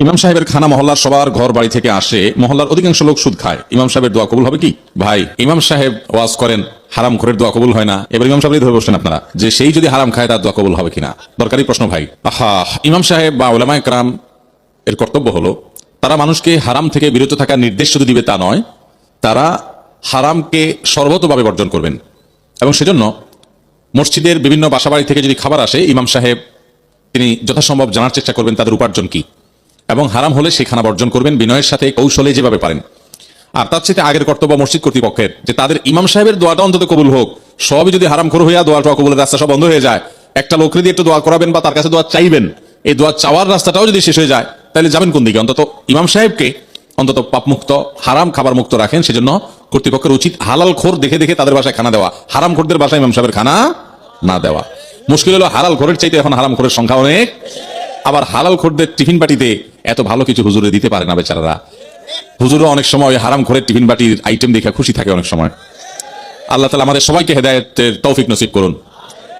ইমাম সাহেবের খানা মহল্লার সবার ঘর বাড়ি থেকে আসে, মহল্লার অধিকাংশ লোক সুদ খায়, ইমাম সাহেবের দোয়া কবুল হবে কি? ভাই, ইমাম সাহেব ওয়াজ করেন, হারাম খোরের দোয়া কবুল হয় না। এবার ইমাম সাহেব ধরে বসছেন আপনারা যে সেই যদি হারাম খায় তার দোয়া কবুল হবে কিনা। দরকারি প্রশ্ন ভাই। ইমাম সাহেব বা উলামায়ে কেরাম এর কর্তব্য হলো তারা মানুষকে হারাম থেকে বিরত থাকার নির্দেশ শুধু দিবে তা নয়, তারা হারামকে সর্বতভাবে বর্জন করবেন। এবং সেজন্য মসজিদের বিভিন্ন বাসাবাড়ি থেকে যদি খাবার আসে, ইমাম সাহেব তিনি যথাসম্ভব জানার চেষ্টা করবেন তাদের উপার্জন কি, এবং হারাম হলে সেই খানা বর্জন করবেন বিনয়ের সাথে, কৌশলে যেভাবে পারেন। আর তার চেয়ে আগের কর্তব্য মসজিদ কর্তৃপক্ষের যে তাদের ইমাম সাহেবের দোয়াটা অন্তত কবুল হোক। সবই যদি হারাম খোর হইয়া দোয়াটা কবুলের রাস্তা সব বন্ধ হয়ে যায়, একটা লোকরে দিয়ে একটু দোয়া করাবেন বা তার কাছে দোয়া চাইবেন, এই দোয়া চাওয়ার রাস্তাটাও যদি শেষ হয়ে যায়, তাহলে যাবেন কোন দিকে? অন্তত ইমাম সাহেবকে অন্তত পাপ মুক্ত, হারাম খাবার মুক্ত রাখেন। সেজন্য কর্তৃপক্ষের উচিত হালাল খোর দেখে দেখে তাদের বাসায় খানা দেওয়া, হারাম খোরদের বাসায় ইমাম সাহেবের খানা না দেওয়া। মুশকিল হলো হালাল খোরের চাইতে এখন হারাম খোরের সংখ্যা অনেক। আবার হালাল খোরদের টিফিন বাটিতে এত ভালো কিছু হুজুরে দিতে পারে না বেচারারা। হুজুরও অনেক সময় হারাম খোরের টিফিন বাটির আইটেম দেখে খুশি থাকে অনেক সময়। আল্লাহ তাআলা আমাদের সবাইকে হেদায়েতের তৌফিক নসিব করুন।